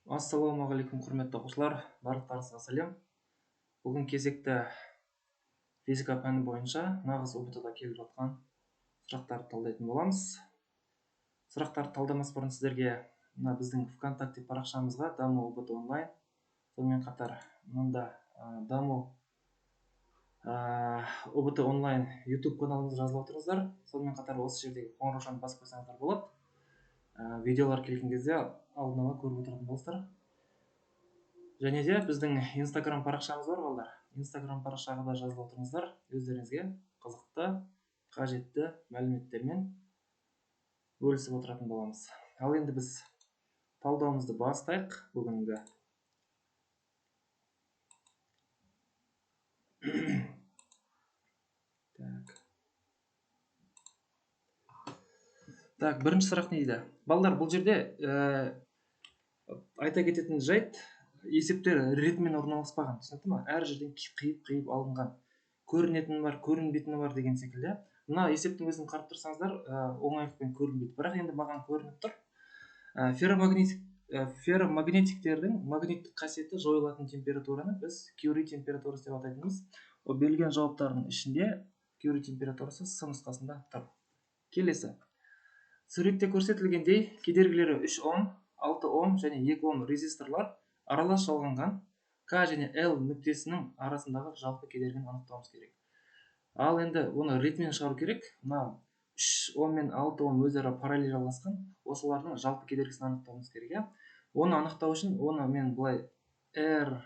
Ассалаумағалейкум, құрметті оқушылар, барлықтарыңызға сәлем. Бүгін кезекті физика пәні бойынша нағыз ұбт-да келіп жатқан сұрақтарды талдайтын боламыз. Сұрақтарды талдамас бұрын сіздерге біздің ВКонтакте парақшамызға даму ұбт онлайн, сонымен қатар мұнда даму ұбт онлайн YouTube каналымызға жазылып отырыңыздар. Сонымен қатар осы жердегі қоңыраушаны басып қойсаңыздар болады. Видеолар келген кезде алдын ала көріп отыратын болсыздар. Және де біздің Instagram парақшамыз бар, балдар. Instagram парақшаға да жазылып отырыңыздар. Өздеріңізге қызықты, қажетті мәліметтермен бөлісіп отыратын боламыз. Ал енді біз талдауымызды бастайық бүгінгі. Так, бірінші сұрақ не дейді? Балдар, бұл жерде айта кететін жайт, есептер ретімен орналаспаған, түсінікті ме? Әр жерден қиып алынған. Көрінетіні бар, көрінбейтіні бар деген секілді. Мына есептің өзін қарап тұрсаңыздар, оңайлықпен көрінбейді. Бірақ енді маған көрініп тұр. Ферромагнетиктердің магниттік қасиеті жойылатын температураны біз Кюри температурасы деп атайтынымыз. Ол берілген жауаптардың ішінде Кюри температурасы С нұсқасында тұр. Келесі. Суретте көрсетілгендей, кедергілері 3 Ом, 6 Ом және 2 Ом резисторлар аралас жалғанған К және Л нүктесінің арасындағы жалпы кедергіні анықтауымыз керек. Ал енді оны ретімен шығару керек. Мына 3 Ом мен 6 Ом өзара параллель жалғасқан, осылардың жалпы кедергісін анықтауымыз керек. Оны анықтау үшін, оны мен былай R1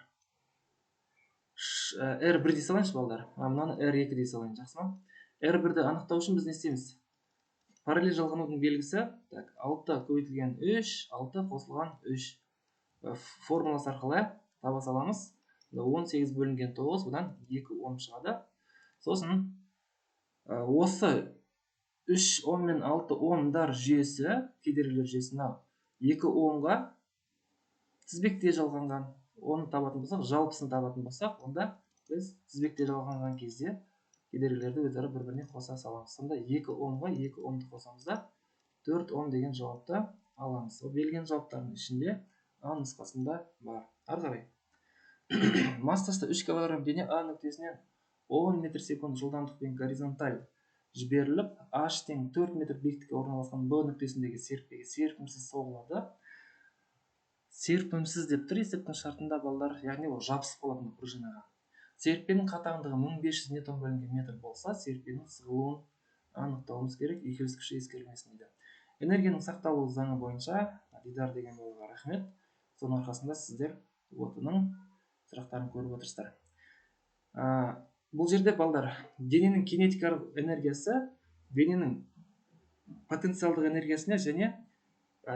дей салайыншы, балдар. Мынаны R2 дей салайын, жақсы ма? R1-ді анықтау үшін біз не істейміз? Параллель жалғанудың белгісі 6 көбейтілген 3, 6 қосылған 3 формуласы арқылы таба саламыз. 18 бөлінген 9, бұдан 2 Ом шығады. Сосын осы 3 Ом мен 6 Омдар жүйесі, кедергілер жүйесіне 2 Омға тізбекте жалғанған. Оны табатын болсақ, жалпысын табатын болсақ, онда біз тізбекте жалғанған кезде кедергілерді өзара бір-біріне қоса саламыз. Сонда 2 Омға 2 Омды қосамызда 4 Ом деген жауапты аламыз. Ол берілген жауаптардың ішінде А нұсқасында бар. Ары қарай. Массасы 3 кг дене А нүктесінен 10 метр секунд жылдамдықпен горизонталь жіберіліп, H тең 4 метр биіктікке орналасқан Б нүктесіндегі серіппеге серпімсіз соғылады. Серпімсіз деп тұр есептің шартында, балдар, яғни ол жабысып қалатын пружинаға. Серіппенің қатаңдығы 1500 ньютон бөлінген метр болса, серіппенің сығылуын анықтауымыз керек, үйкеліс күші ескерілмесін дейді. Энергияның сақталу заңы бойынша, Дидар деген болуға рахмет. Соның арқасында сіздер отының сұрақтарын көріп отырсыздар. Бұл жерде, балдар, дененің кинетикалық энергиясы дененің потенциалдық энергиясына және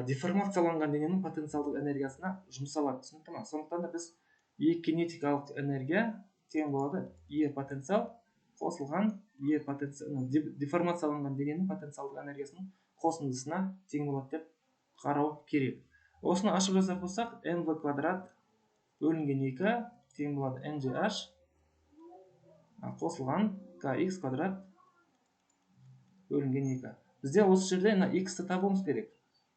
деформацияланған дененің потенциалдық энергиясына жұмсалады, түсінікті ме? Сондықтан да біз Е кинетикалық энергия тең болады Е потенциал қосылған Е деформацияланған дененің потенциалдық энергиясының қосындысына тең болады деп қарау керек. Осыны ашып жазар болсақ, mv квадрат бөлінген 2 тең болады mgh қосылған kx квадрат бөлінген 2. Бізде осы жерде x-ті табуымыз керек.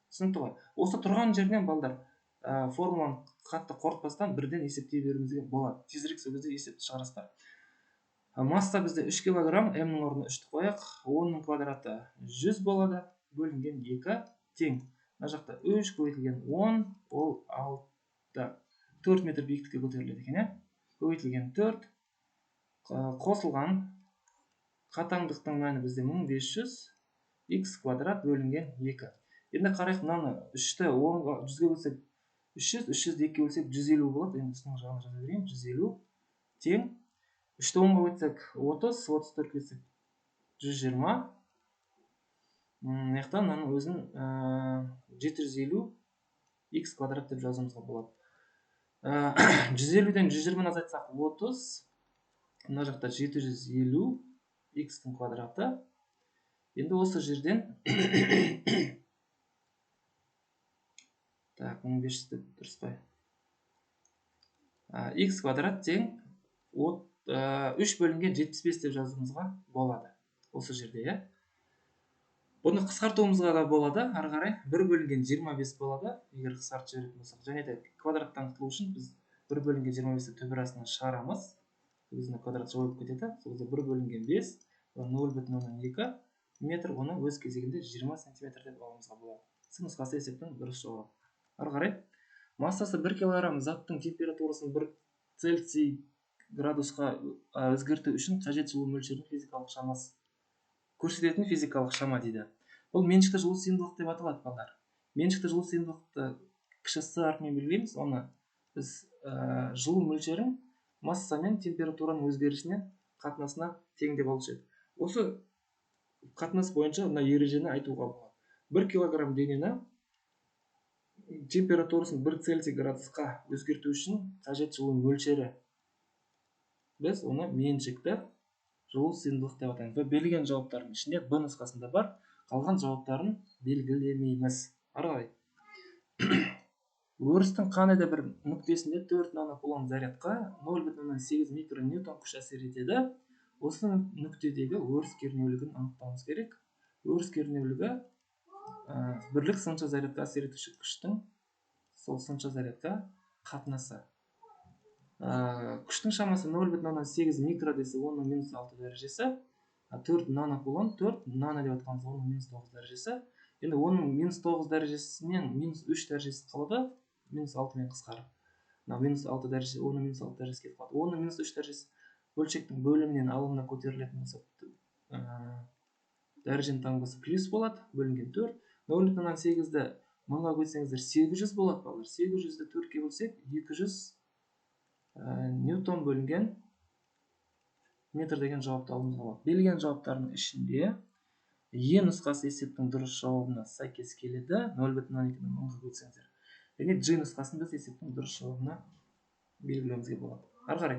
Түсінікті ғой? Осы тұрған жерінен, балдар, формуланы қатты қорытпастан бірден есептей беруімізге болады. Тезірек сол кезде есепті шығарасыздар. Масса бізде 3 кг, m-нің орнына 3-ті қояйық. 10-нің квадраты 100 болады, бөлінген 2 тең. Мына жақта 3 көбейтілген 10, ол 6, 4 метр биіктікке көтеріледі екен. Көбейтілген 4, қосылған қатаңдықтың мәні бізде 1500, x квадрат бөлінген 2. Енді қарайық, мынаны 3-ті 10-ға 100-ге бөлсек 300, 300-ді 2-ге бөлсек 150 болады. Енді үстінің жағына жаза берейін, 150 тең. 3-ті 10-ға бөлсек 30, 34 бөлсек 120. Яқтан мынаның өзін 750 x квадрат деп жазуымызға болады. 150-ден 120-ны азайтсақ 30, мына жақта 750 x-тің квадраты. Енді осы жерден 1500 деп дұрыс па? X квадрат тең 3 бөлінген 75 деп жазуымызға болады. Осы жерде, Бұны қысқартуымызға да болады, ары қарай 1 бөлінген 25 болады, егер қысқартып жіберетін болсақ. Және де квадраттан құтылу үшін біз 1 бөлінген 25-ті төбе астынан шығарамыз. Өзіне квадрат жойылып кетеді. Сол кезде 1 бөлінген 5, 0,2 метр, оны өз кезегінде 20 см деп алуымызға болады. С нұсқасы есептің дұрыс жауабы. Ары қарай, массасы 1 кг заттың температурасын 1 Цельсий градусқа өзгерту үшін қажет жылу мөлшерінің физикалық шамасы көрсететін физикалық шама дейді. Бұл меншікті жылу сыйымдылық деп аталады, балдар. Меншікті жылу сыйымдылықты кіші с әрпімен белгілейміз. Оны біз жылу мөлшерін масса мен температураның өзгерісіне қатынасына тең деп алушы едік. Осы қатынас бойынша мына ережені айтуға болады. 1 кг денені температурасын 1 Цельсий градусқа өзгерту үшін қажет жылу мөлшері. Біз оны меншікті жылу сыйымдылық деп атаймыз. Берілген жауаптардың ішінде Б нұсқасында бар, қалған жауаптарын белгілемейміз. Ары қарай. Өрістің қандай да бір нүктесінде 4 нанокулон зарядқа 0,8 микроньютон күш әсер етеді. Осы нүктедегі өріс кернеулігін анықтауымыз керек. Өріс кернеулігі бірлік сыншы зарядқа әсер етуші күштің сол сыншы зарядқа қатынасы. Күштің шамасы 0,8 микро десе, оның минус 6 дәрежесі. 4 нанокулон, 4 нано деп атқанымыз, оның минус 9 дәрежесі. Енді оның минус 9 дәрежесінен минус 3 дәрежесі қалады, минус 6 мен қысқарып. Минус 6 дәрежесі, оның минус 6 дәрежесі кетіп қалады. Оның минус 3 дәрежесі бөлшектің бөлімінен алымына көтерілетін болса, дәреженің таңбасы плюс болады, бөлінген 4. 0,8-ді 1000-ға көтсеңіздер 800 болады, балдар. 800-ді 4-ке бөлсек 200 ньютон бөлінген метр деген жауапты алуымызға болады. Берілген жауаптардың ішінде Е нұсқасы есептің дұрыс жауабына сәйкес келеді. 0,2-ні 1000-ға бөлсеңіздер. Және Ж нұсқасын біз есептің дұрыс жауабына белгілеуімізге болады. Ары қарай.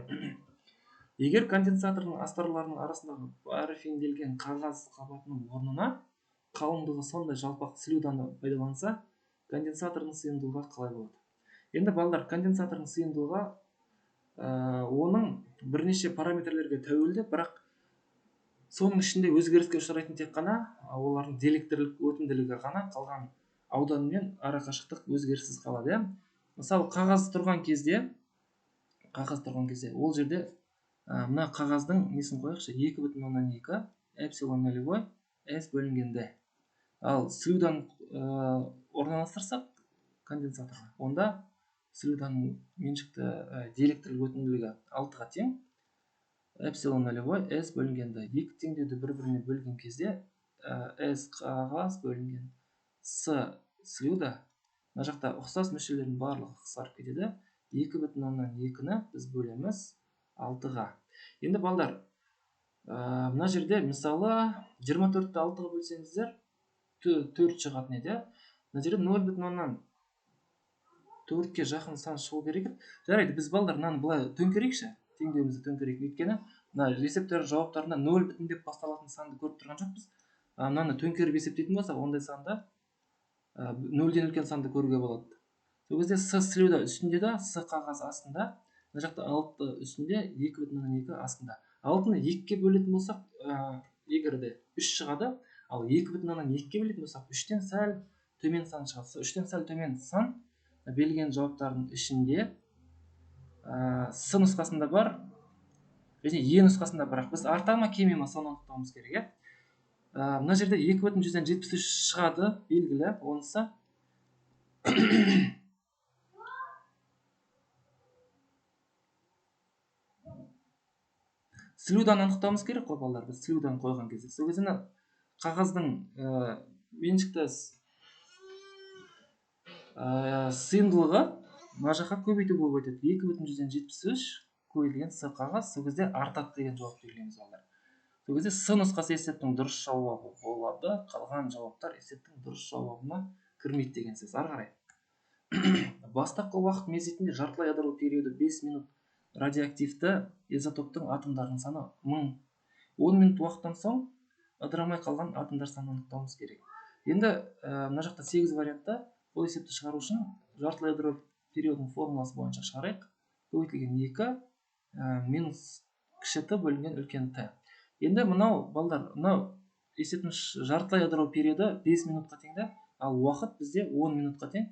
Егер конденсатордың астарларының арасындағы парафинделген қағаз қабатының орнына қалыңдығы сондай жалпақ слюданы пайдаланса, конденсатордың сыйымдылығы қалай болады? Енді балдар, конденсатордың сыйымдылығы оның бірнеше параметрлерге тәуелді, бірақ соның ішінде өзгеріске ұшырайтын тек қана олардың диэлектрлік өтімділігі ғана, қалған аудан мен арақашықтық өзгеріссіз қалады. Мысалы, қағаз тұрған кезде ол жерде мына қағаздың несін қояқшы, 2,2 эпсилон нөлевой S бөлінген D. Ал слюдан орналастырсақ конденсаторға, онда слюданың меншікті диэлектрлік өтімділігі 6-ға тең, эпсилон нөлевой S бөлінген D. Екі теңдеуді бір-біріне бөлген кезде S қағаз бөлінген С слюда, мына жақта ұқсас мүшелердің барлығы қысқарып кетеді. 2,2-ні біз бөлеміз 6-ға. Енді балдар, мына жерде мысалы 24-ті 6-ға бөлсеңіздер 4 шығатын еді. Мына жерде 0,4-ке жақын сан шығу керек. Жарайды, біз балдар мынаны былай төңкерейікші, теңдеуімізді төңкерейік. Өйткені мына есептер жауаптарында 0 деп басталатын санды көріп тұрған жоқпыз. Мынаны төңкеріп есептейтін болса, ондай санда 0-ден үлкен санды көруге болады. Сол кезде С слюда үстінде да, С қағаз астында, мына жақта 6 үстінде, 2,2 астында. 6-ны 2-ке бөлетін болсақ, егер де 3 шығады, ал 2,2-ке бөлетін болсақ, 3-тен сәл төмен сан шығады. 3-тен сәл төмен сан берілген жауаптардың ішінде С нұсқасында бар, және Е нұсқасында бар. Біз арта ма, кеме ма, соны анықтауымыз керек. Мына жерде 2,173 шығады, белгілі, онысы. Слюдан анықтауымыз керек қой, балдар, біз слюдан қойған кезде. Сол кезде қағаздың меншікті сыйымдылығы мына жаққа көбейту болып өтеді. 2,173 көбейтілген С қағаз, сол кезде артады деген жауап берілеміз, балдар. Сол кезде С нұсқасы есептің дұрыс жауабы болады, қалған жауаптар есептің дұрыс жауабына кірмейді деген сөз. Ары қарай. Бастапқы уақыт мезетінде жартылай ядролық периоды 5 минут радиоактивті изотоптың атомдарының саны 1000. 10 минут уақыттан соң ыдырамай қалған атомдар санын анықтауымыз керек. Енді мына жақта 8 вариантта бұл есепті шығару үшін жартылай ядролық периодының формуласы бойынша шығарайық. Көбейтілген 2 минус кіші т бөлінген үлкен т. Енді мынау балдар, мынау есептің жартылай ыдырау периоды 5 минутқа тең да, ал уақыт бізде 10 минутқа тең.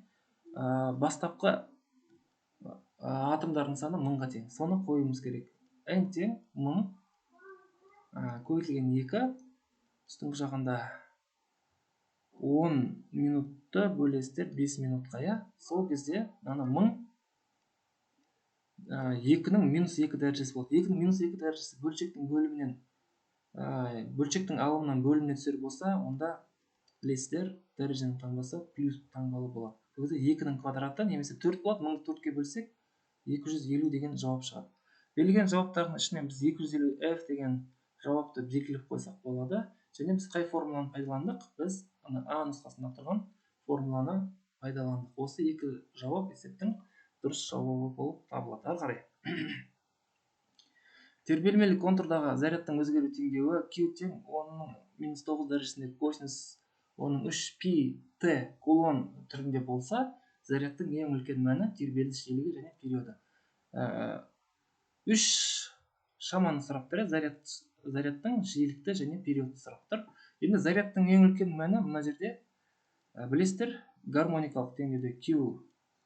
Бастапқы атомдардың саны 1000-ға тең. Соны қоюымыз керек. N тең 1000 көбейтілген 2 үстіңгі жағында 10 минутты бөлесіздер 5 минутқа, иә. Сол кезде ана 1000 2-нің -2 дәрежесі болады. 2-нің -2 дәрежесі бөлшектің бөлімінен бөлшектің алымынан бөліміне түсер болса, онда білесіздер, дәреженің таңбасы плюс таңбалы болады. Бұл кезде 2-нің квадраты немесе 4 болады. 1000-ды 4-ке бөлсек 250 деген жауап шығады. Берілген жауаптардың ішінен біз 250F деген жауапты белгілеп қойсақ болады. Және біз қай формуланы пайдаландық? Біз А нұсқасында тұрған формуланы пайдаландық. Осы екі жауап есептің дұрыс жауабы болып табылады. Ары қарай. Тербелмелі контурдағы зарядтың өзгеру теңдеуі Q тең 10-9 дәрежесіндегі косинус 3πt кулон түрінде болса, зарядтың ең үлкен мәні тербеліс жиілігі және периоды. 3 шаманы сұрап тұр, зарядтың жиілікті және периодты сұрап тұр. Енді зарядтың ең үлкен мәні мына жерде білесіздер, гармоникалық теңдеуде Q,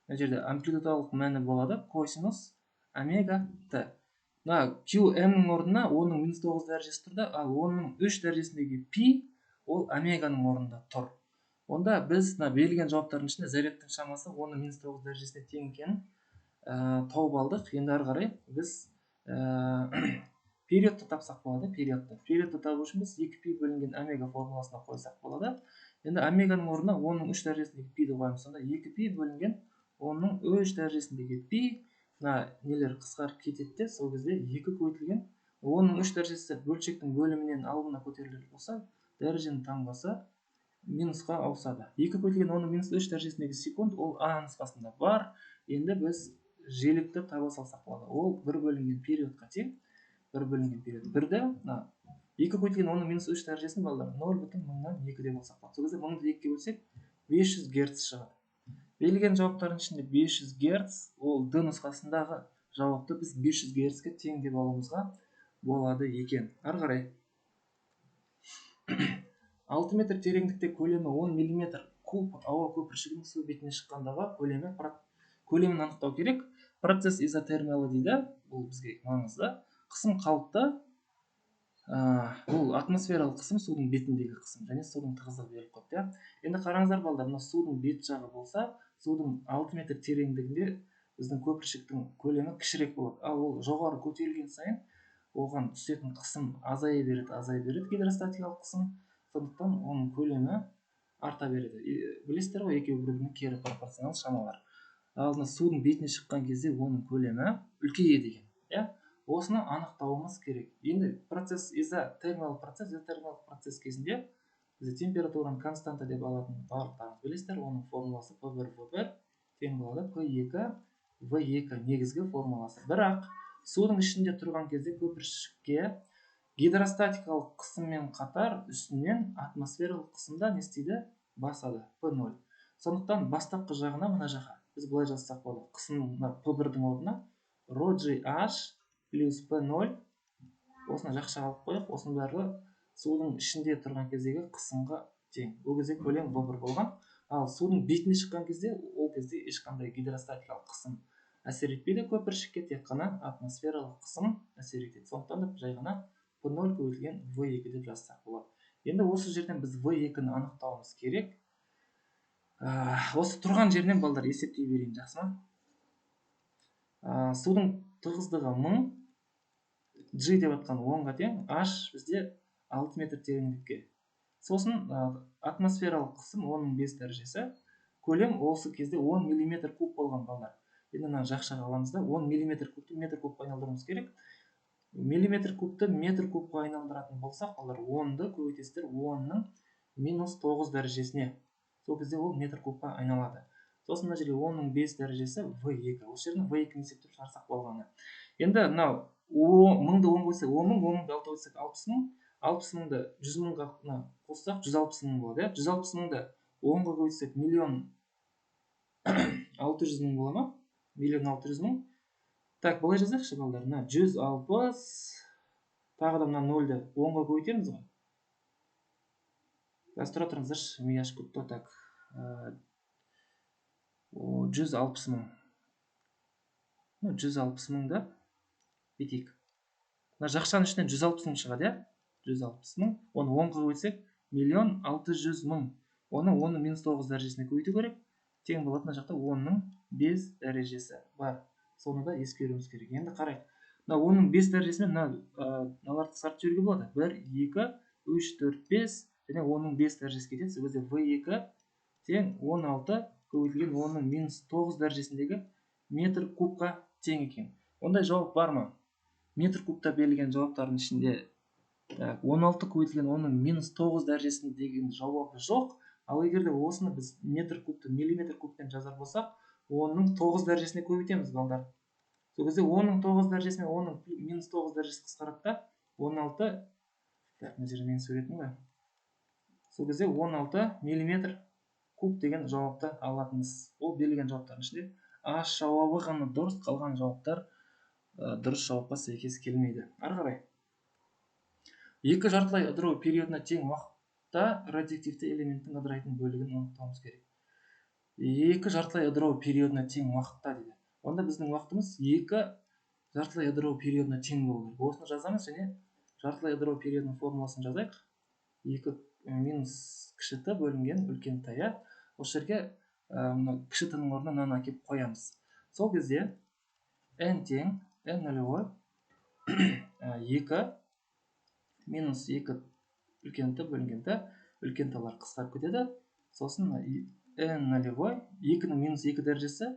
мына жерде амплитудалық мәні болады, косинус омега Т. QM-нің орнына 10-9 дәрежесі тұрды, ал 10-3 дәрежесіндегі пи ол омеганың орнында тұр. Онда біз берілген жауаптардың ішінде зарядтың шамасы 10-9 дәрежесіне тең екенін тауып алдық. Енді ары қарай біз периодты тапсақ болады. Периодты табу үшін біз 2π бөлінген омега формуласына қойсақ болады. Енді омеганың орнына 10-3 дәрежесіндегі пиді қоямыз. Сонда 2π бөлінген 10-3 дәрежесіндегі пи нелер қысқарып кетеді, сол кезде 2 көбейтілген 10-3 дәрежесі бөлшектің бөлімінен алымына көтерілер болса, дәреженің таңбасы минусқа ауысады. 2 көбейтілген 10-3 дәрежесіндегі секунд ол А нұсқасында бар. Енді біз жиілікті таба салсақ болады. Ол 1 бөлінген периодқа тең. 1 бөлінген период 1-ді 2 көбейтілген 10-3 дәрежесін балдар 0,2 деп алсақ болады. Сол кезде 1000-ды 2-ге бөлсек 500 Гц шығады. Берілген жауаптардың ішінде 500 Гц, ол Д нұсқасындағы жауапты біз 500 Гц-ке тең деп алуымызға болады екен. Ары қарай. 6 метр тереңдікте көлемі 10 мм куб ауа көпіршігінің су бетіне шыққандағы көлемін анықтау керек. Процесс изотермиялы дейді. Бұл бізге маңызды. Қысым қалыпты. Бұл атмосфералық қысым судың бетіндегі қысым және судың тығыздығы беріліп қойды. Енді қараңыздар балдар, мына судың бет жағы болса, судың 6 метр тереңдігінде біздің көпіршіктің көлемі кішірек болады. Ал ол жоғары көтерілген сайын оған түсетін қысым азая береді гидростатикалық қысым. Сондықтан оның көлемі арта береді. Білесіздер ғой, екеуі бір-біріне кері пропорционал шамалар. Ал судың бетіне шыққан кезде оның көлемі үлкейеді екен. Осыны анықтауымыз керек. Енді процесс изотермиялық процесс кезінде бізде температураның константа деп алатын барлықтарыңыз білесіздер. Оның формуласы P1 V1 тең болады P2 V2 негізгі формуласы. Бірақ судың ішінде тұрған кезде көпіршікке гидростатикалық қысыммен қатар үстінен атмосфералық қысымда не істейді? Басады P0. Сондықтан бастапқы жағына мына жаққа біз былай жазсақ болады. Қысым P1-дің орнына ρGH плюс P0. Осыны жақша алып қойық. Осының бәрі судың ішінде тұрған кездегі қысымға тең. Ол кезде көлем V1 болған. Ал судың бетіне шыққан кезде, ол кезде ешқандай гидростатикалық қысым әсер етпейді көпіршікке, тек қана атмосфералық қысым әсер етеді. Сондықтан да жай ғана P0 көбейтілген V2 деп жазсақ болады. Енді осы жерден біз V2-ні анықтауымыз керек. Осы тұрған жерінен балдар есептей берейін, жақсы ма? Судың тығыздығы 1000, G деп атқан 10-ға тең, H бізде 6 метр тереңдікке. Сосын атмосфералық қысым 10-5 дәрежесі. Көлем осы кезде 10 мм куб болған балдар. Енді мына жақшаға аламыз да, 10 мм кубты метр кубқа айналдыруымыз керек. Миллиметр кубты метр кубқа айналдыратын болсақ, балдар 10-ды көбейтесіздер 10-ның -9 дәрежесіне. Сол кезде ол метр кубқа айналады. Сосын мына жерге 10-5 дәрежесі V2. Осы жердің V2-ні есептеп шығарсақ болғаны. Енді мынау 1000-ды 10 қойсақ 10.000, 10.000-ды 6 қойсақ 60.000, 60.000-ды 100.000-ға қоссақ 160.000 болады. 160.000-ды 10-ға көбейтсек 1.600.000 бола ма? 1.600.000. Так, былай жазайықшы балдар. 160 тағы да мына 0-ді 10-ға көбейтеміз ғой. Қазір тұра тұрыңыздаршы, ми ашып кетті. Так, 160 мың. 160 мың да бүйтейік. Мына жақшаның ішінен 160 мың шығады, иә? 160 мың. Оны 10-ға көбейтсек, 1.600.000. Оны 10-ның минус 9 дәрежесіне көбейту керек. Тең болады мына жақта 10-ның 5 дәрежесі бар. Соны да ескеруіміз керек. Енді қарайық. Мына 10-ның 5 дәрежесімен мыналарды қысқартып жіберуге болады. 1, 2, 3, 4, 5 және 10-ның 5 дәрежесі кетеді. Сол кезде V2 тең 16 көбейтілген 10-ның минус 9 дәрежесіндегі метр кубқа тең екен. Ондай жауап бар ма? Метр кубта берілген жауаптардың ішінде 16 көбейтілген 10-ның минус 9 дәрежесінде деген жауабы жоқ. Ал егер де осыны біз метр кубты миллиметр кубпен жазар болсақ, 10-ның 9 дәрежесіне көбейтеміз, балдар. Сол кезде 10-ның 9 дәрежесімен 10-ның минус 9 дәрежесі қысқарады да 16, мына жерде менің суретім бар. Сол кезде 16 миллиметр куб деген жауапты алатынбыз. Ол берілген жауаптардың ішінде А жауабы ғана дұрыс, қалған жауаптар дұрыс жауапқа сәйкес келмейді. Ары қарай. Екі жартылай ыдырау периодына тең уақытта радиоактивті элементтің ыдырайтын бөлігін анықтауымыз керек. Екі жартылай ыдырау периодына тең уақытта дейді. Онда біздің уақытымыз екі жартылай ыдырау периодына тең болу керек. Осыны жазамыз және жартылай ыдырау периодының формуласын жазайық. 2 минус кіші т бөлінген үлкен т, иә? Осы жерге кіші т-ның орнына мынаны әкеліп қоямыз. Сол кезде n тең n нөлевой 2 минус 2 үлкен т бөлінген т, үлкен т-лар қысқарып кетеді. Сосын n нөлевой 2-ның минус 2 дәрежесі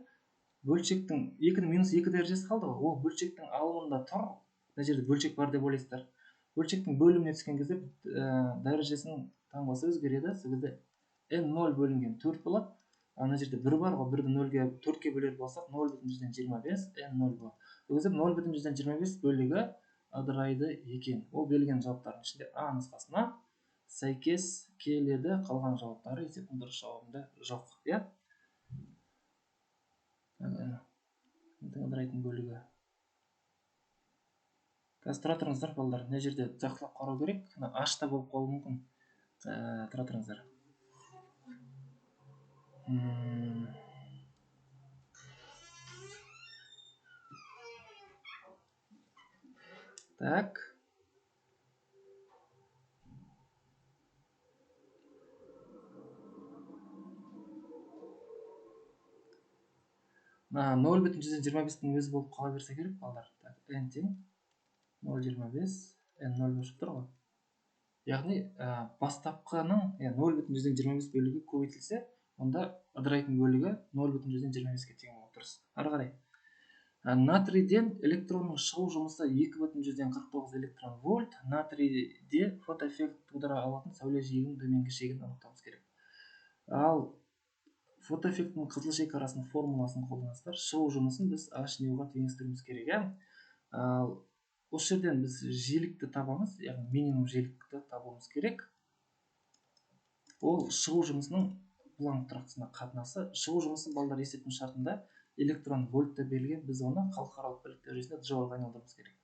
бөлшектің 2-ның минус 2 дәрежесі қалды ғой. Ол бөлшектің алымында тұр. Мына жерде бөлшек бар деп ойлайсыздар. Бөлшектің бөліміне түскен кезде дәрежесінің таңбасы өзгереді. Сол кезде n0 бөлінген 4 болады. Ана жерде 1 бар ғой, 1-ді 0-ге 4-ке бөлер болсақ 0,25 n0 болады. Сол кезде 0,25 бөлігі ыдырайды екен. Ол берілген жауаптардың ішінде А нұсқасына сәйкес келеді. Қалған жауаптары есептің дұрыс жауабында жоқ, иә? Ыдырайтын бөлігі. Қазір тұра тұрыңыздар, балдар. Мына жерде жақсылап қарау керек. Ашта болып қалуы мүмкін. Тұра тұрыңыздар. Так. Мына 0,125-тің өзі болып қала берсе керек, балдар. Так, n тең 0,25 n0 болып тұр ғой. Яғни бастапқының 0,125 бөлігі көбейтілсе, онда ыдырайтын бөлігі 0,125-ке тең болып тұрыз. Ары қарай. Натрийден электронның шығу жұмысы 2,149 электрон вольт. Натрийде фотоэффект тудыра алатын сәуле жиегінің төменгі шегін анықтауымыз керек. Ал фотоэффектің қызыл шекарасының формуласын қолданасыздар. Шығу жұмысын біз H неуға теңестіруіміз керек. Ал осы жерден біз жиілікті табамыз, яғни минимум жиілікті табуымыз керек. Ол шығу жұмысының Планк тұрақтысына қатынасы. Шығу жұмысы балдар есептің шартында электрон вольтта берілген, біз оны халықаралық бірлік дәрежесінде джоульға айналдыруымыз керек.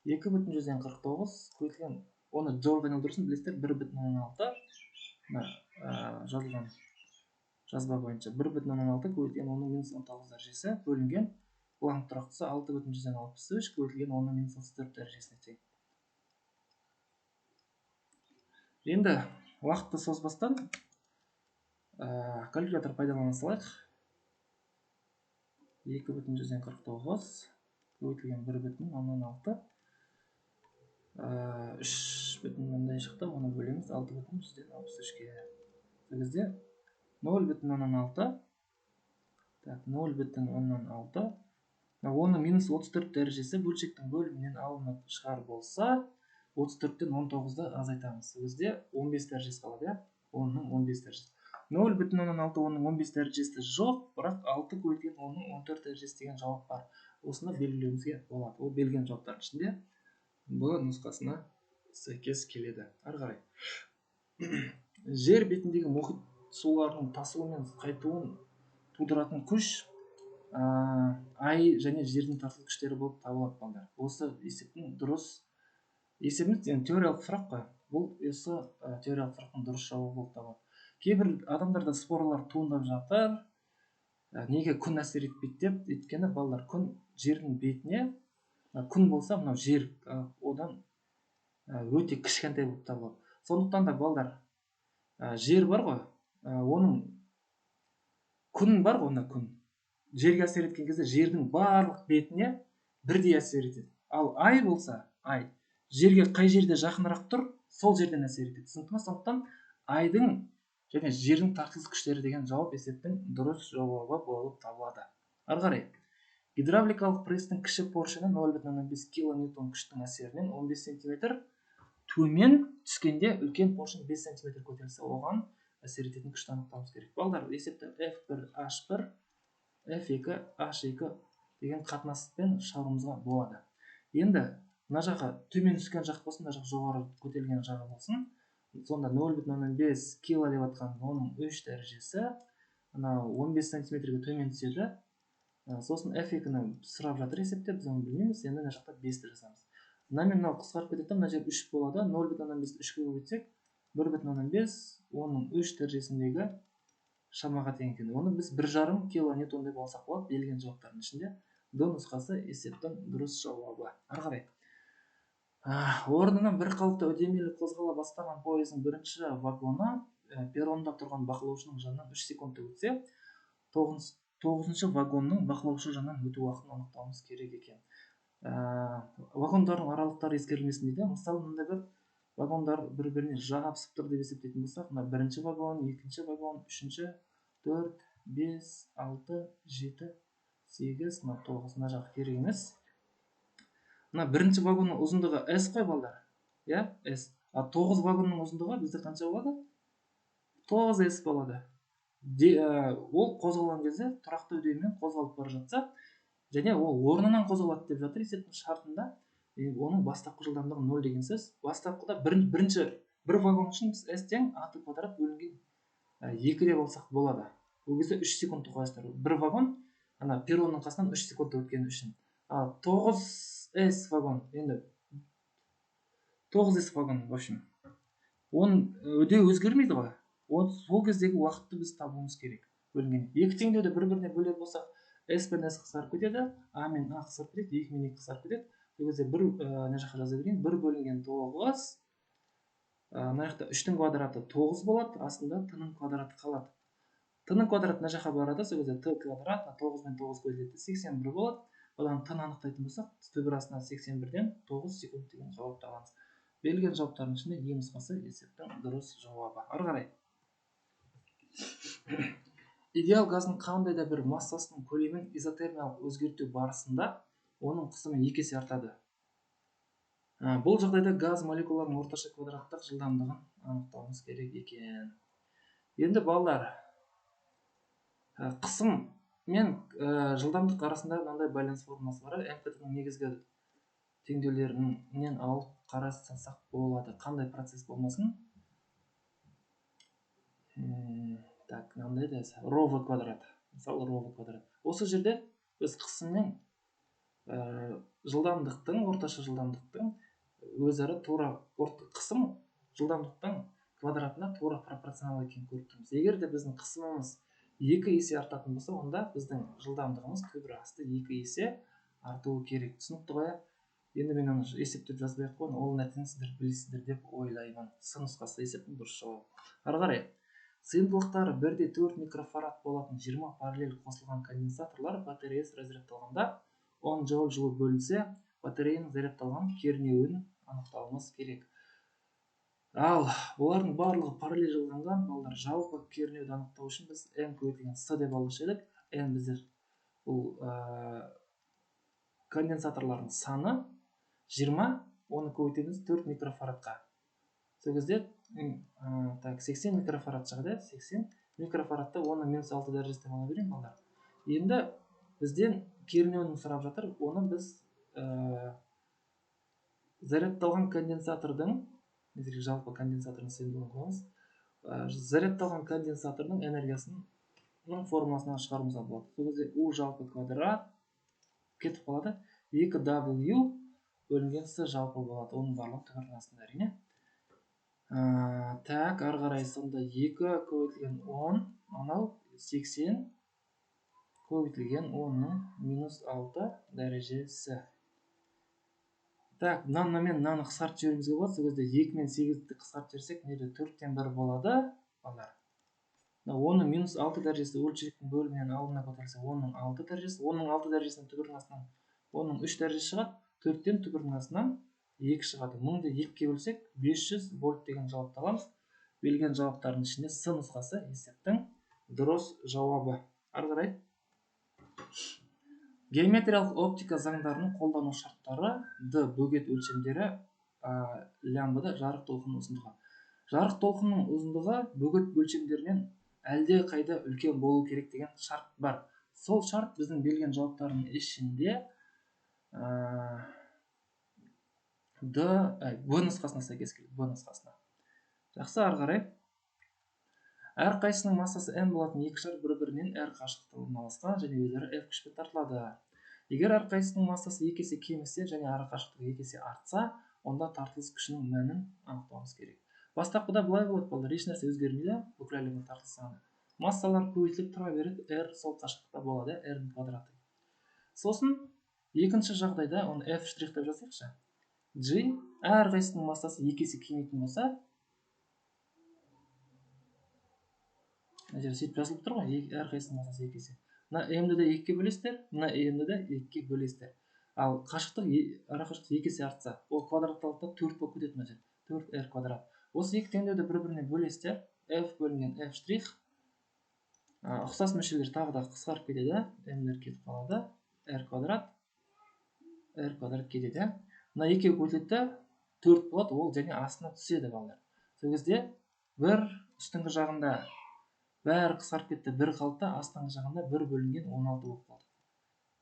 2,49 көбейтілген, оны джоульға айналдырсын білесіздер, 1,6 жазылған жазба бойынша 1,6 көбейтілген 10-ның минус 19 дәрежесі бөлінген Планк тұрақтысы 6,63 көбейтілген 10-ның минус 34 дәрежесіне тең. Енді уақытты созбастан калькулятор пайдалана салайық. 2,49 көбейтілген 1,6 3,мындай шықты, оны бөлеміз 6,63-ке. Сол кезде 0,6 0,6 10-ның минус 34 дәрежесі бөлшектің бөлімінен алынып шығар болса, 34-тен 19-ды азайтамыз. Сол кезде 15 дәрежесі қалады, 10-ның 15 дәрежесі. 0,6 10-ның 15 дәрежесі жоқ, бірақ 6 көбейтілген 10-ның 14 дәрежесі деген жауап бар. Осыны белгілеуімізге болады. Ол берілген жауаптардың ішінде Б нұсқасына сәйкес келеді. Ары қарай. Жер бетіндегі мұхит суларының тасуы мен қайтуын тудыратын күш ай және жердің тартылыс күштері болып табылады, балдар. Осы есептің дұрыс есебіміз теориялық сұрақ қой. бұл осы теориялық сұрақтың дұрыс жауабы болып табылады. Кейбір адамдарда спорлар туындап жатыр. Неге күн әсер етпейді деп? Өйткені балалар, күн жердің бетіне, күн болса мынау жер одан өте кішкентай болып табылады. Сондықтан да балалар, жер бар ғой, оның күн бар ғой, күн жерге әсер еткен кезде жердің барлық бетіне бірдей әсер етеді. Ал ай болса, ай жерге қай жерде жақынырақ тұр, сол жерден әсер етеді. Түсінікті ме? Сондықтан айдың және жердің тартылыс күштері деген жауап есептің дұрыс жауабы болып табылады. Ары қарай, гидравликалық пресстің кіші поршені 0,5 кН күштің әсерінен 15 см төмен түскенде үлкен поршень 5 см көтерілсе, оған әсер ететін күшті анықтауымыз керек. Балдар, есепті F1 H1 F2 H2 деген қатынаспен шығаруымызға болады. Енді мына жаққа төмен түскен жақ болсын, мына жақ жоғары көтерілген жағы болсын. Сонда 0,05 кило деп атқан оның 3 дәрежесі 15 сантиметрге төмен түседі. Сосын F2-ні сұрап жатыр есепте, біз оны білмейміз. Енді мына жақта 5-ті жасамыз. Мына мынау қысқарып кетеді, мына жер 3 болады. 0,5 3-ге көбейтсек 1,5 оның 3 дәрежесіндегі шамаға тең екен. Оны біз 1,5 кН деп алсақ болады. Берілген жауаптардың ішінде Д нұсқасы есептің дұрыс жауабы. Ары қарай. Орнынан бір қалыпта үдемелі қозғала бастаған пойыздың бірінші вагоны перронда тұрған бақылаушының жанынан 3 секунд өтсе, 9-шы вагонның бақылаушы жанынан өту уақытын анықтауымыз керек екен. Вагондардың аралықтары ескерілмесін дейді. Мысалы, мында бір вагондар бір-біріне жабысып тұр деп есептейтін болсақ, мына бірінші вагон, екінші вагон, үшінші, 4, 5, 6, 7, 8, 9, мына жағы керек емес. Мына бірінші вагонның ұзындығы S қой, балдар. S. 9 вагонның ұзындығы бізде қанша болады? 9S болады. Ол қозғалған кезде тұрақты үдемемен қозғалып бара жатса, және ол орнынан қозғалады деп жатыр есептің шартында. Оның бастапқы жылдамдығы 0 деген сөз. Бастапқыда бір вагон үшін біз S тең АТ квадрат бөлінген 2 деп алсақ болады. Ол кезде 3 секунд қойсыздар. Бір вагон перронның қасынан 3 секунд өткені үшін. 9S вагон, енді 9S вагон, в общем, оның үдеу өзгермейді ғой. Сол кездегі уақытты біз табуымыз керек. Бөлінген. Екі теңдеуді бір-біріне бөлер болсақ, S пен S қысқарып кетеді, А мен А қысқарып кетеді, 2 мен 2 қысқарып кетеді. Сол кезде мына жаққа жаза берейін, 1 бөлінген 9, мына жақта 3-тің квадраты 9 болады, астында Т-ның квадраты қалады. Т-ның квадраты мына жаққа барады, сол кезде Т квадрат 9 мен 9 көзіледі, 81 болады. Одан Т-ны анықтайтын болсақ, түбір астына 81-ден 9 секунд деген жауапты аламыз. Берілген жауаптардың ішінде Е нұсқасы есептің дұрыс жауабы. Ары қарай. Идеал газдың қандай да бір массасының көлемін изотермиялық өзгерту барысында оның қысымы 2 есе артады. Бұл жағдайда газ молекулаларының орташа квадраттық жылдамдығын анықтауымыз керек екен. Енді балалар, қысым мен жылдамдық арасында мынандай байланыс формуласы бар. МКТ-ның негізгі теңдеулерінен алып қарастырсақ болады. Қандай процесс болмасын? Так, мынандай да ровы квадрат. Мысалы, ровы квадрат. Осы жерде біз қысым мен жылдамдықтың, орташа жылдамдықтың өзара тура қысым жылдамдықтың квадратына тура пропорционал екенін көріп тұрмыз. Егер де біздің қысымымыз 2 есе артатын болса, онда біздің жылдамдығымыз түбір асты 2 есе артуы керек. Түсінікті ғой? Енді мен оны есептеп жазбай-ақ қойын, ол нәрсені сіздер білесіздер деп ойлаймын. С нұсқасы есептің дұрыс жауабы. Ары қарай. Сыйымдылықтары 1,4 микрофарад болатын 20 параллель қосылған конденсаторлар батареясы разрядталғанда 10 джоуль жылу бөлінсе, батареяның зарядталған кернеуін анықтауымыз керек. Ал олардың барлығы параллель жалғанған, балдар, жалпы кернеуді анықтау үшін біз N көбейтілген С деп алушы едік. N біздер бұл конденсаторлардың саны 20, оны көбейтеміз 4 микрофарадқа. Сол кезде 80 микрофарад шығады, 80 микрофарадта оны -6 дәрежесіне ала берейін, балдар. Енді бізден кернеуін сұрап жатыр, оны біз зарядталған конденсатордың, жалпы конденсатордың сыйымдылығын қоямыз. Зарядталған конденсатордың энергиясының формуласынан шығаруымызға болады. Сол кезде U жалпы квадрат кетіп қалады. 2W бөлінген С жалпы болады. Оның барлығы түбірдің астында әрине. Так, ары қарай сонда 2 көбейтілген 10, анау 80 көбейтілген 10-ның минус 6 дәрежесі. Так, мынаны қысқартып жіберуімізге болады. Сол кезде 2 мен 8-ді қысқартып жіберсек, неде 4-тен 1 болады, балдар. 10-ның минус 6 дәрежесі өлшектің бөлімінен алдына көтерілсе, 10-ның 6 дәрежесі, 10-ның 6 дәрежесінің түбірінің астынан 10-ның 3 дәрежесі шығады, 4-тен түбірінің астынан 2 шығады. 1000-ды 2-ге бөлсек, 500 вольт деген жауапты аламыз. Берілген жауаптардың ішінде С нұсқасы есептің дұрыс жауабы. Ары қарай. Геометриялық оптика заңдарының қолдану шарттары Д бөгет өлшемдері лямбда жарық толқынының ұзындығы. Жарық толқынның ұзындығы бөгет өлшемдерінен әлде қайда үлкен болу керек деген шарт бар. Сол шарт біздің берілген жауаптардың ішінде Б нұсқасына сәйкес келеді. Б нұсқасына. Жақсы, ары қарай. Әрқайсысының массасы n болатын екі шар бір-бірінен әр қашықтықта орналасқан және өзара F күшпен тартылады. Егер әрқайсысының массасы 2 есе кемісе және ара қашықтығы 2 есе артса, онда тартылыс күшінің мәнін анықтауымыз керек. Бастапқыда былай болады, балдар, еш нәрсе өзгермейді, бүкіл әлемде тартылыс заңы. Массалар көбейтіліп тұра береді, r сол қашықтықта болады, r-дің квадраты. Сосын екінші жағдайда оны f' деп жазайықшы. G әрқайсысының массасы 2 есе кемейтін болса, сөйтіп жазылып тұр ғой, әрқайсысының массасы 2 есе. Мына m-ді де 2-ге бөлесіздер, мына n-ді де 2-ге бөлесіздер. Ал арақашықтық 2 есе артса, ол квадратталықта 4 болып кетеді мына жер. 4r квадрат. Осы екі теңдеуді бір-біріне бөлесіздер, f бөлінген f', ұқсас мөлшерлер тағы да қысқарып кетеді, m-лер кетіп қалады, r квадрат кетеді. Мына 2-ге көбейтіледі, 4 болады, ол және астына түседі, балдар. Сол кезде бір үстіңгі жағында бәрі қысқарып кетті, бір қалды, астыңғы жағында 1 бөлінген 16 болып қалды.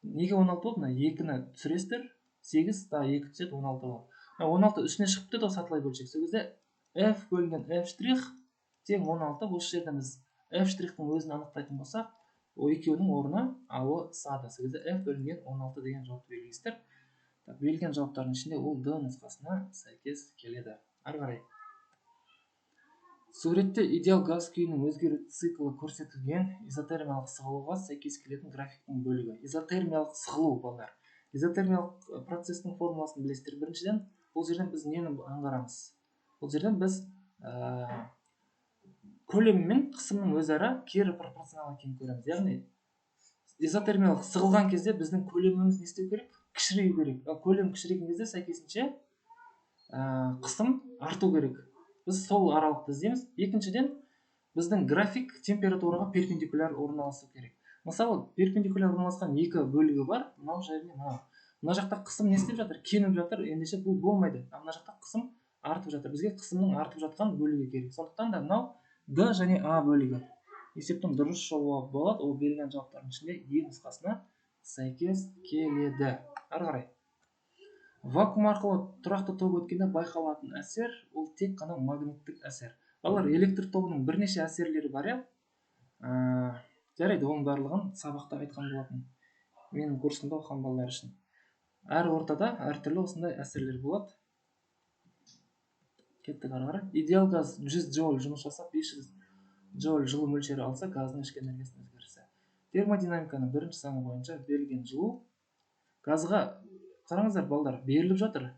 Неге 16 болды? 2-ні түсіресіздер, 8 та 2 түседі, 16 болады. 16 үстіне шығып кетеді, сатылай бөлшек. Сол кезде f бөлінген f' тең 16. Осы жерден біз f'-ның өзін анықтайтын болсақ, о екеуінің орны ауы сады. Сол кезде f бөлінген 16 деген жауапты белгілейсіздер. Берілген жауаптардың ішінде ол D нұсқасына сәйкес келеді. Ары қарай. Суретте идеал газ күйінің өзгеру циклы көрсетілген изотермиялық сығылуға сәйкес келетін графиктің бөлігі. Изотермиялық сығылу, балдар. Изотермиялық процестің формуласын білесіздер. Біріншіден, бұл жерден біз нені аңғарамыз? Бұл жерден біз көлем мен қысымның өзара кері пропорционал екенін көреміз. Яғни изотермиялық сығылған кезде біздің көлеміміз не істеу керек? Кішірею керек. Көлем кішірейген кезде сәйкесінше қысым арту керек. Біз сол аралықты іздейміз. Екіншіден, біздің график температураға перпендикуляр орналасу керек. Мысалы, перпендикуляр орналасқан екі бөлігі бар. Мынау жеріне мынау. Мына жақта қысым не істеп жатыр? Кеміп жатыр. Ендеше бұл болмайды. Мына жақта қысым артып жатыр. Бізге қысымның артып жатқан бөлігі керек. Сондықтан да мынау D және A бөлігі. Есептің дұрыс жауабы болады. Ол берілген жауаптардың ішінде E нұсқасына сәйкес келеді. Ары қарай. Вакуум арқылы тұрақты ток өткенде байқалатын әсер, ол тек қана магниттік әсер. Балалар, электр тогының бірнеше әсерлері бар, жарайды, оның барлығын сабақта айтқан болатын. Менің курсымда оқыған балалар үшін. Әр ортада әртүрлі осындай әсерлер болады. Кеттік ары қарай. Идеал газ 100 джоуль жұмыс жасап, 500 джоуль жылу мөлшері алса, газдың ішкі энергиясының өзгерісі. Термодинамиканың бірінші заңы бойынша берілген жылу газға, қараңыздар, балдар, беріліп жатыр.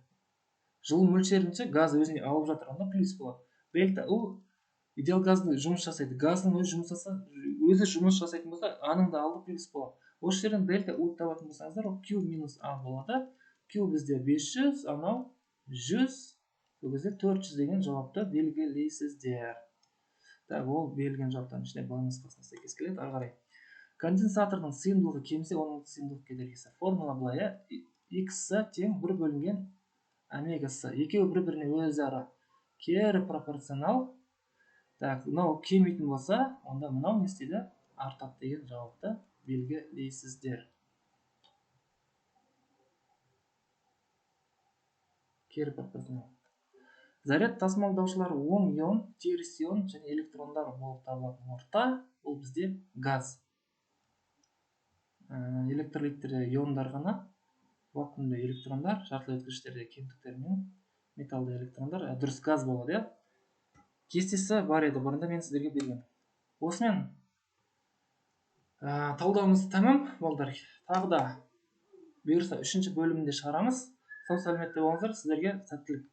Жылу мөлшерінше газ өзіне алып жатыр, онда плюс болады. Дельта U идеал газды жұмыс жасайды. Газдың өзі жұмыс жасайтын болса, аның да алды плюс болады. Осы жерден дельта U табатын болсаңыздар, ол Q минус A болады. Q бізде 500, анау 100, сол кезде 400 деген жауапты белгілейсіздер. Ол берілген жауаптардың ішінде Б нұсқасына сәйкес келеді. Ары қарай. Конденсатордың сыйымдылығы кемсе, оның сыйымдылық кедергісі. Формула былай, X тең 1 бөлінген омегасы. Екеуі бір-біріне өзара кері пропорционал. Мынау кемейтін болса, онда мынау не істейді? Артады деген жауапты белгілейсіздер. Кері пропорционал. Заряд тасымалдаушылары оң ион, теріс ион және электрондар болып табылатын орта, ол бізде газ. Электролиттерде иондар ғана, вакуумда электрондар, жартылай өткізгіштерде кемтіктер мен металлды электрондар, дұрыс газ болады, кестесі бар еді бұрында мен сіздерге берген. Осымен талдауымыз тәмам балдар. Тағы да бұйырса 3-ші бөлімінде шығарамыз. Сау сәлеметте болыңыздар. Сіздерге сәттілік.